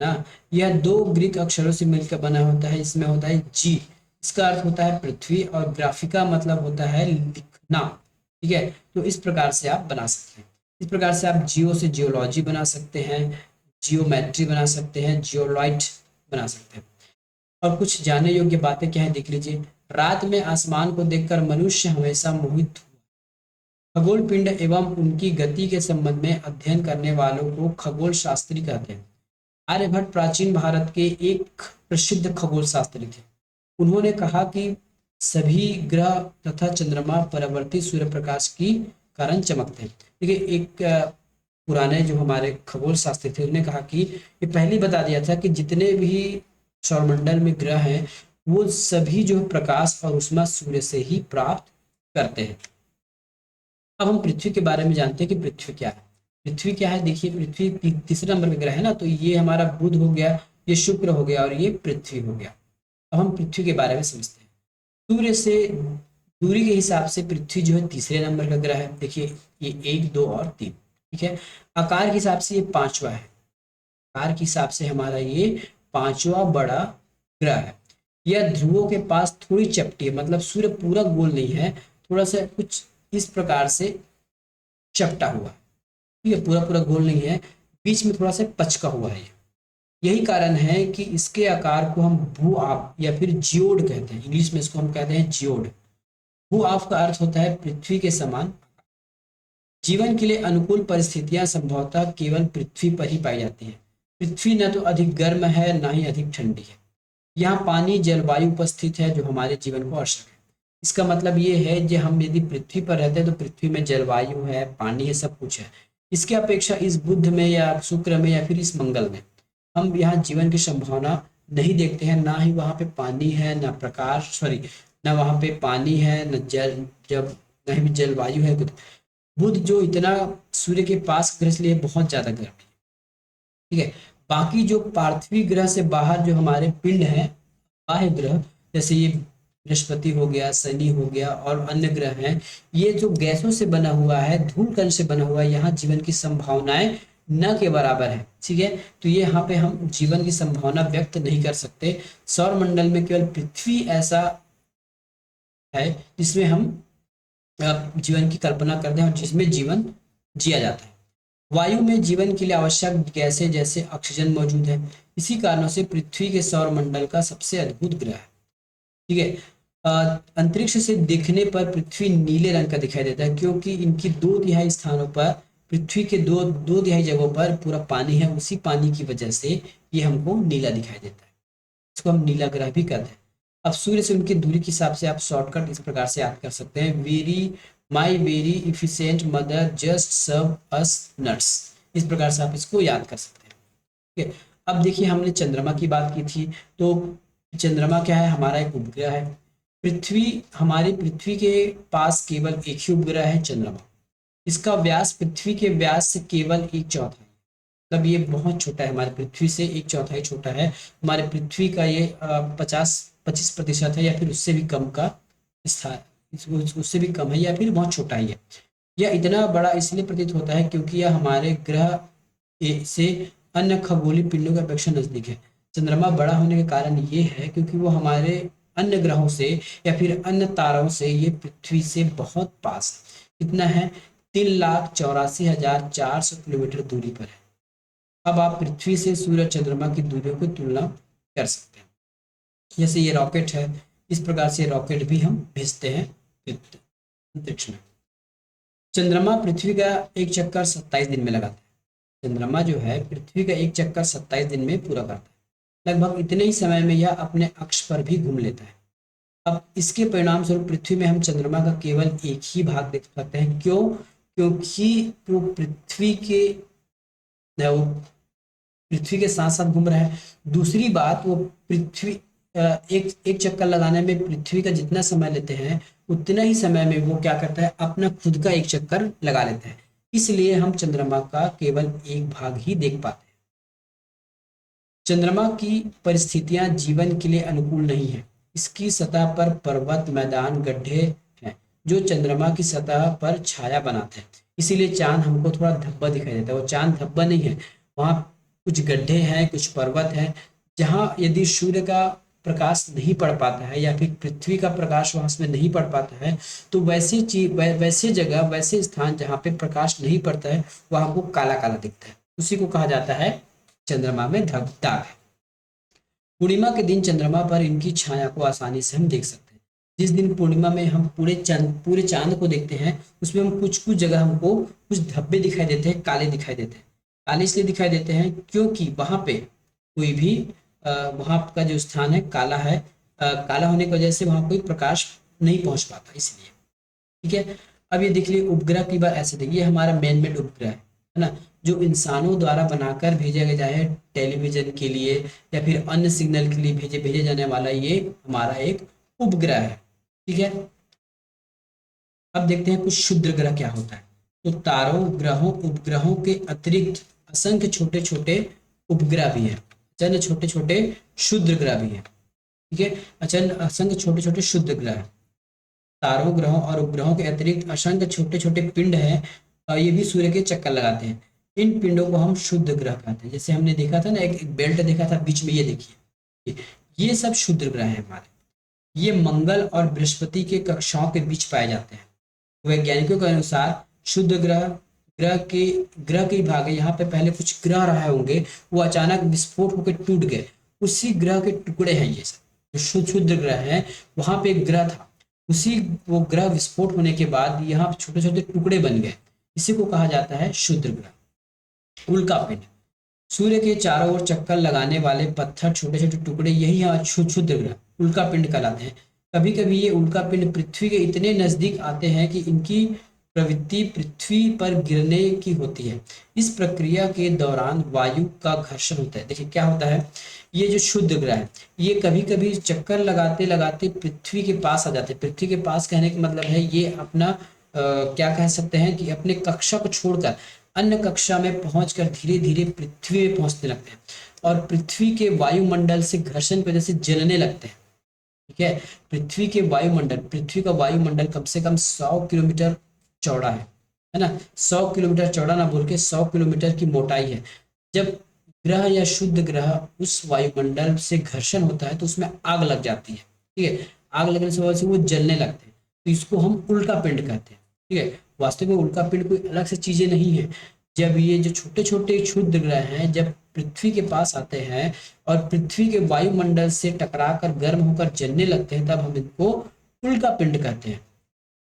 ना। यह 2 ग्रीक अक्षरों से मिलकर बना होता है, इसमें होता है जी, इसका अर्थ होता है पृथ्वी, और ग्राफिका मतलब होता है लिखना। ठीक है, तो इस प्रकार से आप बना सकते हैं। इस प्रकार से आप जियो से जियोलॉजी बना सकते हैं, जियोमेट्री बना सकते हैं, जियोलाइट बना सकते हैं। और कुछ जानने योग्य बातें क्या है देख लीजिए। रात में आसमान को देखकर मनुष्य हमेशा मोहित हुआ। खगोल पिंड एवं उनकी गति के संबंध में अध्ययन करने वालों को खगोल शास्त्री कहते हैं। आर्यभट्ट प्राचीन भारत के एक प्रसिद्ध खगोल शास्त्री थे। उन्होंने कहा कि सभी ग्रह तथा चंद्रमा परावर्तित सूर्य प्रकाश की कारण चमकते हैं। देखिए, एक पुराने जो हमारे खगोल शास्त्री थे, उन्होंने कहा कि ये पहले बता दिया था कि जितने भी सौरमंडल में ग्रह हैं, वो सभी जो प्रकाश और ऊष्मा सूर्य से ही प्राप्त करते हैं। अब हम पृथ्वी के बारे में जानते हैं कि पृथ्वी क्या है। पृथ्वी क्या है, देखिए पृथ्वी तीसरे नंबर पे ग्रह है ना, तो ये हमारा बुध हो गया, ये शुक्र हो गया और ये पृथ्वी हो गया। अब हम पृथ्वी के बारे में समझते हैं। सूर्य से दूरी के हिसाब से पृथ्वी जो है तीसरे नंबर का ग्रह है। देखिए ये 1, 2 और 3। ठीक है, आकार के हिसाब से ये 5वां है। आकार के हिसाब से हमारा ये 5वां बड़ा ग्रह है। यह ध्रुवों के पास थोड़ी चपटी है, मतलब सूर्य पूरा गोल नहीं है, थोड़ा सा कुछ इस प्रकार से चपटा हुआ है। ठीक है, पूरा पूरा गोल नहीं है, बीच में थोड़ा सा पचका हुआ है। यही कारण है कि इसके आकार को हम भू आप या फिर जियोड कहते हैं। इंग्लिश में इसको हम कहते हैं जियोड। भू आप का अर्थ होता है पृथ्वी के समान। जीवन के लिए अनुकूल परिस्थितियां संभवतः केवल पृथ्वी पर ही पाई जाती हैं। पृथ्वी न तो अधिक गर्म है न ही अधिक ठंडी है। यहाँ पानी जलवायु उपस्थित है जो हमारे जीवन को आवश्यक है। इसका मतलब ये है कि हम यदि पृथ्वी पर रहते हैं तो पृथ्वी में जलवायु है, पानी है, सब कुछ है। इसके अपेक्षा इस बुध में या शुक्र में या फिर इस मंगल में हम यहाँ जीवन की संभावना नहीं देखते हैं। ना ही वहाँ पे पानी है, न प्रकाश सॉरी न वहाँ पे पानी है, न जल जब न ही जलवायु है कुछ। बुध जो इतना सूर्य के पास ग्रह इसलिए बहुत ज्यादा गर्म है। ठीक है। बाकी जो पार्थिव ग्रह से बाहर जो हमारे पिंड हैं, बाह्य ग्रह, जैसे ये बृहस्पति हो गया, शनि हो गया और अन्य ग्रह हैं, ये जो गैसों से बना हुआ है, धूल कण से बना हुआ है, यहाँ जीवन की संभावनाएं न के बराबर है। ठीक है। तो ये यहाँ पे हम जीवन की संभावना व्यक्त नहीं कर सकते। सौर मंडल में केवल पृथ्वी ऐसा है जिसमें हम जीवन की कल्पना करते हैं और जिसमें जीवन जिया जाता है। वायु में जीवन के लिए आवश्यक गैसें जैसे ऑक्सीजन मौजूद है। इसी कारणों से पृथ्वी के सौर मंडल का सबसे अद्भुत ग्रह है। ठीक है। अंतरिक्ष से देखने पर पृथ्वी नीले रंग का दिखाई देता है क्योंकि इनकी 2/3 स्थानों पर, पृथ्वी के 2/2 जगहों पर पूरा पानी है। उसी पानी की वजह से ये हमको नीला दिखाई देता है। इसको हम नीला ग्रह भी कहते हैं। अब सूर्य से उनकी दूरी के हिसाब से आप शॉर्टकट इस प्रकार से याद कर सकते हैं। Very my very efficient mother just serve us nuts. इस प्रकार से आप इसको याद कर सकते हैं। ठीक है। अब देखिए हमने चंद्रमा की बात की थी, तो चंद्रमा क्या है? हमारा एक उपग्रह है। हमारी पृथ्वी के पास केवल एक ही उपग्रह है, चंद्रमा। इसका व्यास पृथ्वी के व्यास से केवल 1/4 है। मतलब ये बहुत छोटा है, हमारी पृथ्वी से 1/4 छोटा है। हमारे पृथ्वी का ये 25% है या फिर उससे भी कम का स्थान, उससे भी कम है या फिर बहुत छोटा ही है। यह इतना बड़ा इसलिए प्रतीत होता है क्योंकि यह हमारे ग्रह से अन्य खगोलीय पिंडों की अपेक्षा नजदीक है। चंद्रमा बड़ा होने के कारण ये है क्योंकि वो हमारे अन्य ग्रहों से या फिर अन्य तारों से ये पृथ्वी से बहुत पास है। कितना है? 3,84,400 किलोमीटर दूरी पर है। अब आप पृथ्वी से सूर्य चंद्रमा की दूरियों की तुलना कर सकते हैं। जैसे ये रॉकेट है, इस प्रकार से रॉकेट भी हम भेजते हैं अंतरिक्ष में। चंद्रमा पृथ्वी का एक चक्कर 27 दिन में लगाता है। चंद्रमा जो है पृथ्वी का एक चक्कर 27 दिन में पूरा करता है। लगभग इतने ही समय में यह अपने अक्ष पर भी घूम लेता है। अब इसके परिणाम स्वरूप पृथ्वी में हम चंद्रमा का केवल एक ही भाग देख सकते हैं। क्यों? क्योंकि वो वो पृथ्वी के साथ साथ घूम रहा है। दूसरी बात, वो पृथ्वी एक एक चक्कर लगाने में पृथ्वी का जितना समय लेते हैं उतना ही समय में वो क्या करता है? अपना खुद का एक चक्कर लगा लेता है। इसलिए हम चंद्रमा का केवल एक भाग ही देख पाते हैं। चंद्रमा की परिस्थितियां जीवन के लिए अनुकूल नहीं है। इसकी सतह पर पर्वत, मैदान, गड्ढे हैं जो चंद्रमा की सतह पर छाया बनाते हैं। इसीलिए चांद हमको थोड़ा धब्बा दिखाई देता है। वो चांद धब्बा नहीं है, वहां कुछ गड्ढे हैं, कुछ पर्वत हैं, जहां यदि सूर्य का प्रकाश नहीं पड़ पाता है या फिर पृथ्वी का प्रकाश वहां में नहीं पड़ पाता है, तो वैसे जगह, वैसे स्थान जहाँ पे प्रकाश नहीं पड़ता है वहां हमको काला काला दिखता है। उसी को कहा जाता है चंद्रमा में दाग है। पूर्णिमा के दिन चंद्रमा पर इनकी छाया को आसानी से हम देख सकते हैं। जिस दिन पूर्णिमा में हम पूरे चांद को देखते हैं उसमें हम कुछ जगह हमको कुछ धब्बे दिखाई देते हैं, काले दिखाई देते हैं। काले इसलिए दिखाई देते हैं क्योंकि वहां पे कोई भी वहां का जो स्थान है काला है। काला होने की वजह से वहां कोई प्रकाश नहीं पहुंच पाता, इसलिए। ठीक है। अब ये देख लिए उपग्रह की बात ऐसे देखिए, हमारा मैन मेड उपग्रह है ना, जो इंसानों द्वारा बनाकर भेजा गया है टेलीविजन के लिए या फिर अन्य सिग्नल के लिए भेजे जाने वाला ये हमारा एक उपग्रह है। ठीक है। अब देखते हैं कुछ क्षुद्र ग्रह क्या होता है। तो तारों, ग्रहों, उपग्रहों के अतिरिक्त असंख्य छोटे छोटे उपग्रह भी हैं। चंद छोटे छोटे क्षुद्र ग्रह भी हैं। ठीक है। अचंद असंख्य छोटे छोटे क्षुद्र ग्रह हैं। तारों, ग्रहों और उपग्रहों के अतिरिक्त असंख्य छोटे छोटे पिंड हैं और ये भी सूर्य के चक्कर लगाते हैं। इन पिंडों को हम शुद्ध ग्रह कहते हैं। जैसे हमने देखा था ना, एक बेल्ट देखा था बीच में, ये देखिए, ये सब शुद्ध ग्रह हैं हमारे। ये मंगल और बृहस्पति के कक्षाओं के बीच पाए जाते हैं। वैज्ञानिकों के अनुसार शुद्ध ग्रह ग्रह के ही भाग है, यहाँ पे पहले कुछ ग्रह रहे होंगे, वो अचानक विस्फोट होकर टूट गए, उसी ग्रह के टुकड़े हैं ये सब। जो क्षुद्र ग्रह है, वहां पे एक ग्रह था, उसी वो ग्रह विस्फोट होने के बाद यहाँ छोटे छोटे टुकड़े बन गए, इसी को कहा जाता है क्षुद्र ग्रह। उल्का पिंड, सूर्य के चारों ओर चक्कर लगाने वाले पत्थर, छोटे छोटे टुकड़े, यही यहाँ क्षुद्र ग्रह उल्का पिंड कहलाते हैं। कभी कभी ये उल्का पिंड पृथ्वी के इतने नजदीक आते हैं कि इनकी प्रवृत्ति पृथ्वी पर गिरने की होती है। इस प्रक्रिया के दौरान वायु का घर्षण होता है। देखिए क्या होता है, ये जो क्षुद्र ग्रह है, ये कभी कभी चक्कर लगाते लगाते पृथ्वी के पास आ जाते हैं। पृथ्वी के पास कहने का मतलब है ये अपना क्या कह सकते हैं कि अपने कक्षा को छोड़कर अन्य कक्षा में पहुंचकर धीरे धीरे पृथ्वी में पहुंचने लगते हैं और पृथ्वी के वायुमंडल से घर्षण की वजह से जलने लगते हैं। ठीक है, पृथ्वी का वायुमंडल कम से कम 100 किलोमीटर चौड़ा है ना, 100 किलोमीटर चौड़ा ना बोल के 100 किलोमीटर की मोटाई है। जब ग्रह या शुद्ध ग्रह उस वायुमंडल से घर्षण होता है तो उसमें आग लग जाती है। ठीक है, आग लगने से वजह से वो जलने लगते हैं, तो इसको हम उल्का पिंड कहते हैं। ठीक है, वास्तव में उल्का पिंड कोई अलग से चीजें नहीं है। जब ये जो छोटे छोटे क्षुद्र ग्रह हैं जब पृथ्वी के पास आते हैं और पृथ्वी के वायुमंडल से टकराकर गर्म होकर जलने लगते हैं, तब हम इनको उल्का पिंड कहते हैं।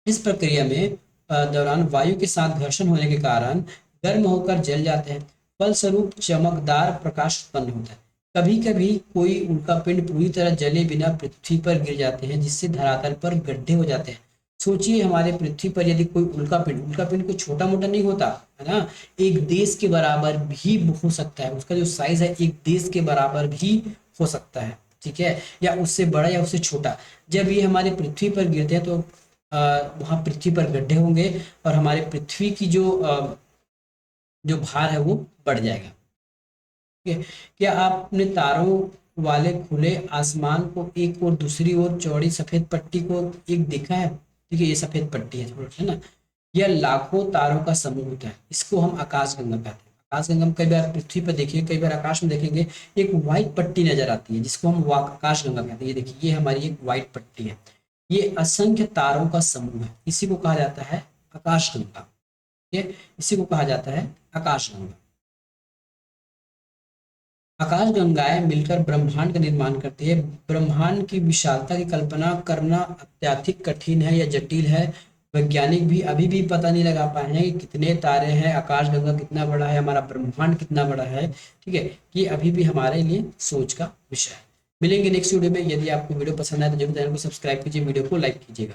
इस प्रक्रिया में दौरान वायु के साथ घर्षण होने के कारण गर्म होकर जल जाते हैं, फलस्वरूप चमकदार प्रकाश उत्पन्न होता है। कभी कभी कोई उल्का पिंड पूरी तरह जले बिना पृथ्वी पर गिर जाते हैं, जिससे धरातल पर गड्ढे हो जाते हैं। सोचिए हमारे पृथ्वी पर यदि कोई उल्का पिंड कोई छोटा मोटा नहीं होता है ना, एक देश के बराबर भी हो सकता है, उसका जो साइज है एक देश के बराबर भी हो सकता है। ठीक है, या उससे बड़ा या उससे छोटा। जब ये हमारे पृथ्वी पर गिरते हैं तो वहां पृथ्वी पर गड्ढे होंगे और हमारे पृथ्वी की जो भार है वो बढ़ जाएगा। ठीक है, क्या आपने तारों वाले खुले आसमान को एक और दूसरी ओर चौड़ी सफेद पट्टी को एक देखा है? ठीक है, ये सफेद पट्टी है थोड़ा, है ना, यह लाखों तारों का समूह होता है, इसको हम आकाशगंगा कहते हैं। आकाशगंगा में कई बार पृथ्वी पर देखिए, कई बार आकाश में देखेंगे एक व्हाइट पट्टी नजर आती है, जिसको हम आकाशगंगा कहते हैं। ये देखिए, ये हमारी एक व्हाइट पट्टी है, ये असंख्य तारों का समूह है, इसी को कहा जाता है आकाशगंगा। ठीक है, इसी को कहा जाता है आकाशगंगा। आकाशगंगाएं मिलकर ब्रह्मांड का निर्माण करती है। ब्रह्मांड की विशालता की कल्पना करना अत्यधिक कठिन है या जटिल है। वैज्ञानिक भी अभी भी पता नहीं लगा पाए हैं कि कितने तारे हैं, आकाशगंगा कितना बड़ा है, हमारा ब्रह्मांड कितना बड़ा है। ठीक है, ये अभी भी हमारे लिए सोच का विषय है। मिलेंगे नेक्स्ट वीडियो में। यदि आपको वीडियो पसंद आए तो जरूर चैनल को सब्सक्राइब कीजिए, वीडियो को लाइक कीजिएगा।